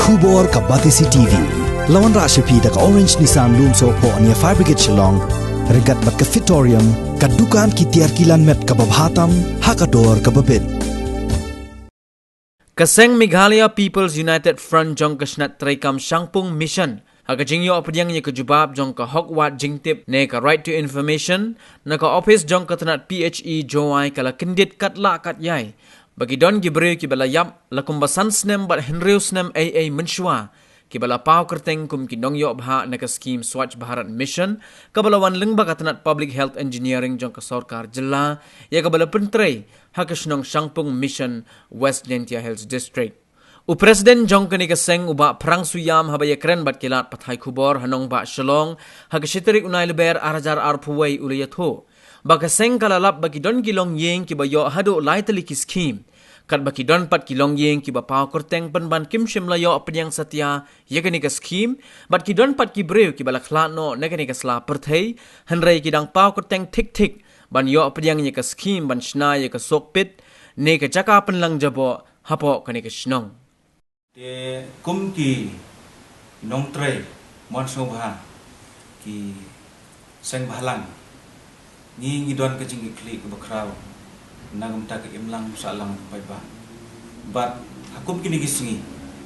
Khubor ka Batisi TV. Lawan Rashapi da ka Orange Nissan Lumso po ania Fire Brigade Shillong. Regat bat ka Fitorium. Ka dukan ki tiar kilan met ka babhatam. Hakador ka babin. Kaseng Meghalaya People's United Front jong kasnat traikam Shangpung Mission. Haka jingyo apadiang nya kejubab jong ka Hokwat jingtip ne ka Right to Information na ka office jong katanat PHE Joai kala kendit katla kat yai. Bagi don gibril kibala yap lakumbasan snem bat Henry snem AA menshua kibala pau kerteng kum kindong yo bha na ka scheme Swachh Bharat Mission kabalawan lengba katanat Public Health Engineering jong ka Sarkar Jilla ya kabala pentrei hakasnong Shangpung Mission West Lentia Hills District. Presiden jong kani kaseng uba perang suyam habaya keren bat kilat pathai khubor hanong ba Shillong hakashiterik unai leber arajar arpuwei ulayatho. Baka seng kalalap bagi don kilong yeng kiba yo hado laitali ki scheme. Kat baki don pat kilong yeng kiba pao korteng penban kim shim layo penyang satya yakani ka scheme. Bat ki don pat ki brew kiba lakla no nekani ka sla perthei. Henrei kidang pao korteng tik ban yo penyang nya ka scheme ban shna ya ka sokpit. Ne ka jaka penlang jabo hapo kani ka shnong. Te kum ki nong tre mon sobha ki seng bhalang ni ngidon ke jing kli ke bakraw nagam ta ke imlang salang pai ba bat hakum kini gisingi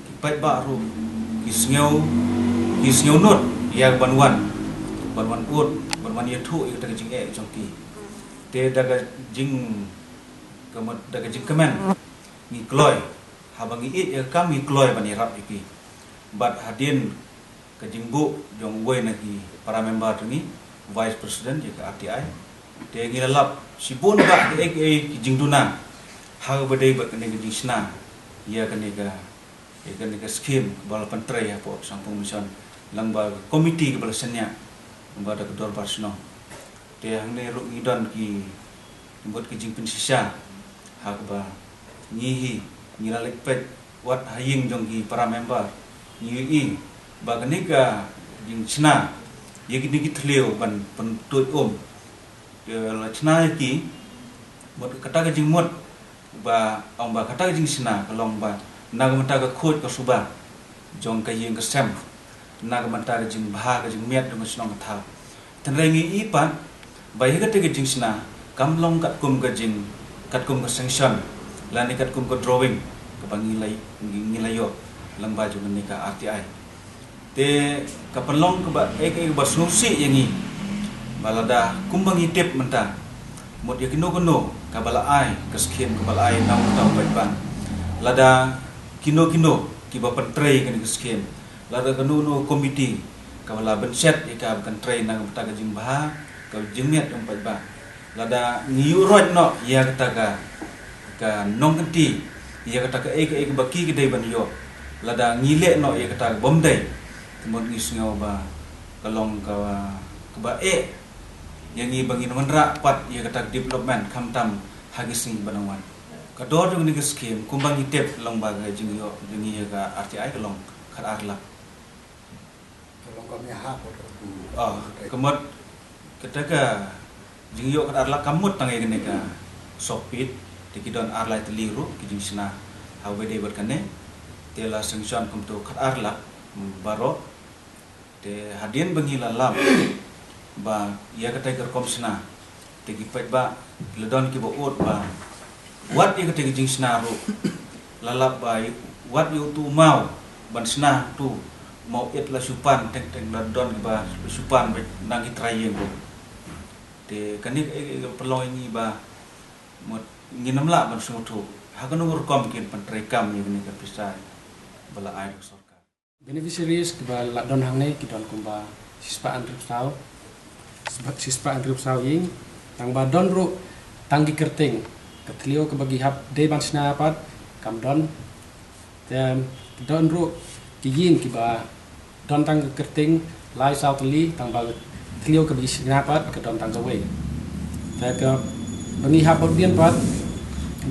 ki pai ba ru kisngeu not ya banwan ut banwan ya thu ik ta ke jing e jongki te daga jing kamot daga jing kemen ni kloy habangi it ya kami kloy bani rap iki bat hadin ke jingbu jong wei na ki para member ni vice president ya ke RTI te ngilalap sibun ba ke jingduna ha badai ba kene jisna ya kene ka scheme bal pentre ya po Shangpung Mission langba komiti ke belasnya ba da kedor barsno te hangne ru ngidon ki buat ke jing pensisa ha ba ngihi ngilalek pet wat haying jong ki para member ngi ba kene ka jing sna ye ki thleu ban pentut la chna ki mot kata ka jing mot ba ong ba kata ka jing sna kalong ba nagamata ka khot ka suba jong ka yeng ka sem nagamata ka jing bha ka jing met dong snong tha tenrengi ipan ba he ka te ka jing sna kamlong kat kum ka sanction lani kat kum ka drawing ka ngilai yo lang ba jong ni ka RTI te ka panlong ka ba ba susi yangi balada kumbang itip menta mot yakino kono kabala ai kaskin kabala ai nang tau ban lada kino kiba pentrei kan kaskin lada kanu no komiti kabala benset ika kan train nang ta ka jimba ka jingmet dong ban lada ngiurot no ya kata ka nong kenti ya kata ka ek baki kedai ban yo lada ngile no ya kata bom dai mot ngisngau ba kalong ka ba yang bangi nonra pat ya kata development kamtam hagising banawan kador jong ni scheme kumbang itep long baga jingyo jingi ga RTI kalong khat arla kalong kami ha kemot ketaka jingyo khat arla kamut tangai kene ka sopit tikidon arla teliru kijisna hawe de berkane tela sanction kumto khat arla baro te hadin bangi lalam ba ya kata komsna tegi pet ba ledon ki boot ba wat ya kata jing snaru lalap ba wat yu tu mau ban sna tu mau it la supan tek ledon ki ba supan be nang itraye go te kanik pelong ini ba mot nginam la ban sutu hakanu kom kin pentrekam ni ka pisai bala air sorka beneficiaries ki ba ladon hangne ki don kumba sispa andrup sawing tang badon ru tanggi kerting ketlio ke bagi hap de ban snapat kam don ru kiyin ki ba don tang kerting lai sautli tang ba ketlio ke bagi snapat ke don tang gawe ta ke bagi hap odien pat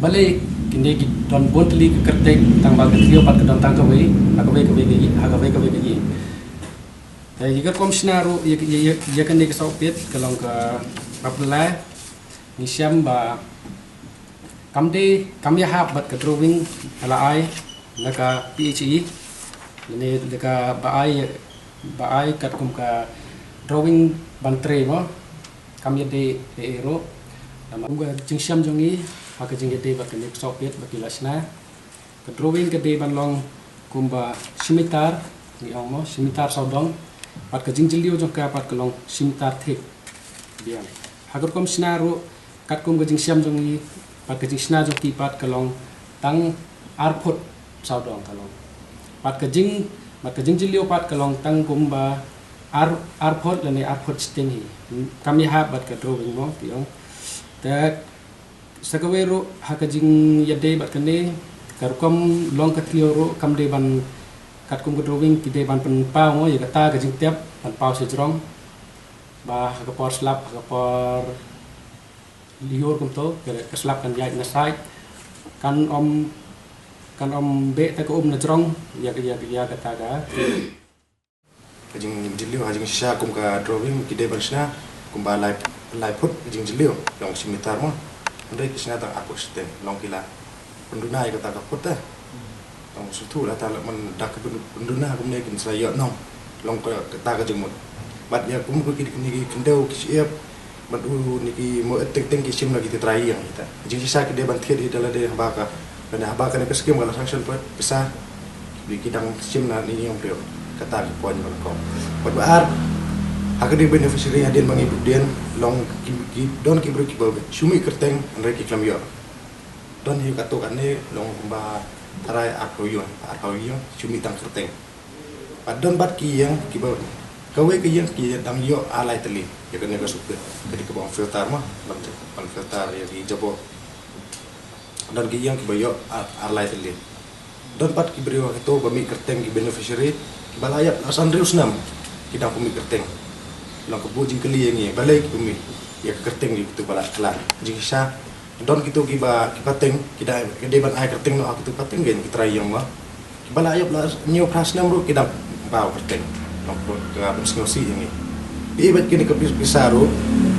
balik kinde ki don bontli ke kerting tang ba ketlio pat ke don tang gawe agawe ke bagi jika komisioner ya kan dia sopit kalau ke papla ni siam ba kami hab bat ke drawing ala ai naka PHE ini deka baai kat kum ka drawing bantre mo kami de ero nama kum jing syam jongi hak jing de bat nik soviet bakilasna ka drawing ke de ban long kum ba simitar ni ong mo simitar sodong pat ka jing jilio jong ka pat ka long simitar thik biang hagur kum snaru kat kum jing syam jongi pat ka jing sna jong ki pat ka long tang arpot sodong ka long pat ka jing jilio pat ka long tang kum ba arpot lani arpot stingi kami habat ka drawing mo piong tak sakawero hakajing yade bat kane karukom long ka klioro kam de ban kat kum ka drawing ki de ban pen pau mo ya kata kajing tiap ban pau se jrong ba ka por slap ka por lior kum to ka slap kan yai na sai kan om be ta ko na jrong ya kata ga kajing jilio hajing sha kum ka drawing ki de barsna kum ba lai put kajing jilio long simitar mo ndai kisna ta aku sten long kila penduna ai kata ka put ta long sutu la ta man dak penduna kum ne kin saya nong long ka ta ka jing mo bat ya kum ko ki ni kendau ki siap bat u ni ki mo etek teng ki sim lagi ti trai yang kita jing sha ki de ban thia di dala de ba ka bana ba ka ne ka skim kala sanction put bisa di kidang sim na ni yang prio kata poin ko bar hak di beneficiary hadin mangi budien long ki don ki bro ki ba sumi kerteng andre ki klam yo don hi kato kane long ba tarai arkoyo sumi tang kerteng padon bat ki yang ki ba kawe ki yang ki dang yo alai teli ya kene ka supe kadi ke bang filter mah ban filter ya di jabo dan ki yang ki ba yo alai teli don pat ki brio itu bami kerteng ki beneficiary balayap asan rius nam kita pumi kerteng lang kebu jing keli yang balai pumi ya kerteng gitu balak kelar jing sa don gitu kiba teng kita gede ban ai kerteng no aku tu pateng gen kita yang mah balayap la nyu pras nam ru kita bau kerteng lang ke abis ngosi yang ini bat kini ke bisa ru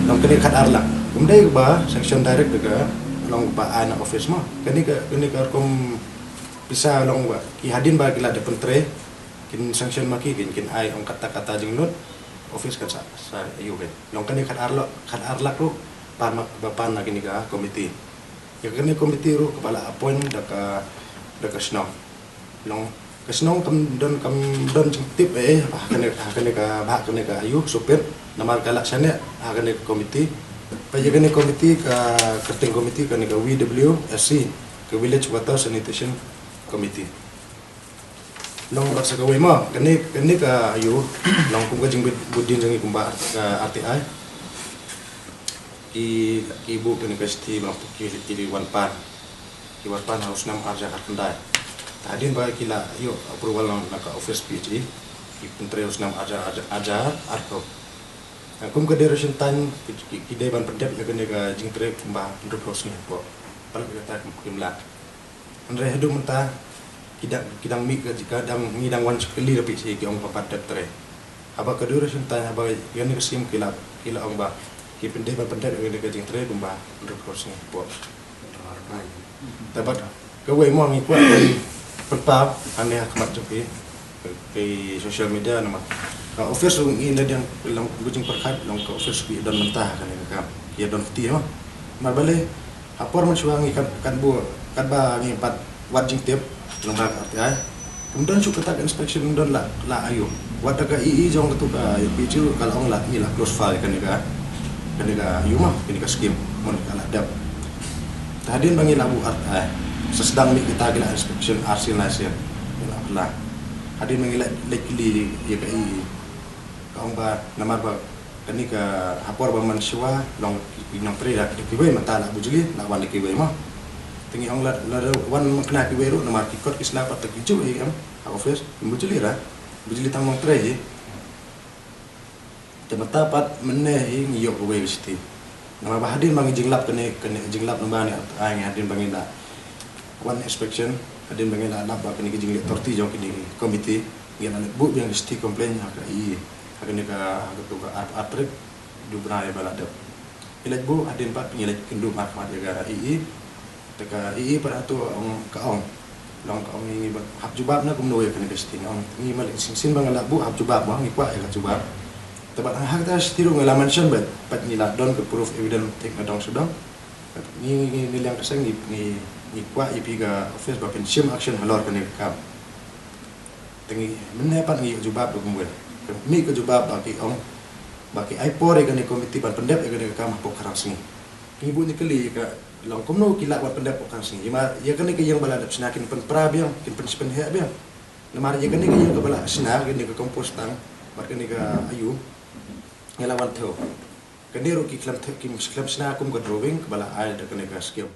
lang kini kat arla kemudian ba section direct dega lang ba ana office mah kini ke kom bisa lang ba ki hadin ba kila de pentre kin sanction maki kin ai ong kata-kata jing not office kan sa ayu ben long kan kat arlak ru pan bapan lagi ni ga komiti ya kan komiti ru kepala appoint daka snow long kesnong kam don tip kan ka ayu supir namar kala sana kan komiti pa ya kan komiti ka kerting komiti kan ka WWSC ke village water sanitation committee long baksa ka wema kani ka ayu long kum ka jing budin jang kumba ka RTI ki bu kani ka sti long ki wan pan harus nam arja kendai tadin ba kila yo approval long ka office PG ki pentre harus nam arja arko kum ka direction tan ki deban pendep ya kani ka jing tre kumba nduk harus ni po pal ka ta kimla andre hedu menta kidang mi jika dang ngidang wan sekali tapi si ki ong papat tre aba kedua sentai aba yani kesim kila ong ba ki pendek ngene ka jing tre kumba nduk kursi po dapat kawe mo ngi kwa pertap ane akmat jopi ke social media nama ka office ini yang lang kucing perkat long ka office ki don mentah kan ka ya don ti ma marbale apor man suwangi kan ba ngi pat wajing tip lembaga RTI kemudian suka tak inspection dan la ayo wadaga ii jong tu ka picu kalau la ila close file kan ka ayo mah kan ka skim mon kala dap tadin bangi labu RTI sesedang ni kita gila inspection arsil nasir la hadin bangi lekili ya ka ii kaong ba namar ba kan ka hapor ba man siwa long inang pre la kiwe mata la bujuli la wan kiwe mah tingi ong la wan makna ki weru na marki kot isla pat ki ju e am office bujuli tang mong tre te mata pat menne hi ngiyo ko we sti nama bahadin mangi jinglap kene jinglap nambani ai hadin bangi la wan inspection hadin bangi la ba kene ki jingli torti jong ki komite ngena bu yang sti complain ha ka i ha kene ka atrek du brai balada ilaj bu hadin pat ngilaj kendu markat ya gara i teka ii pada tu kaong long kau ni hab jubab na kum noy kan kestin ong ni malik sin bang labu hab jubab bang ni kwa ya jubab tabat hak ta stiro ngala mention pat ni la don ke proof evidence tek na dong sudang ni yang keseng ni kwa ipi ga office ba pension action halor kan kam tengi menne pat ni jubab do kum mi ke jubab baki ai pore kan komiti ban pendep kan kam pok karang sini ibu ni kali ka long komno kila wat pendep pok karang sini ya kan ke yang bala sinakin pen prabiang kin pen pen he biang lemar ya kan ke yang ke bala sinar kan ke kompos tang bar kan ke ayu ngelawan tho kan ro ki klam kim klam sina kum ke drawing ke bala ai da kan ke skill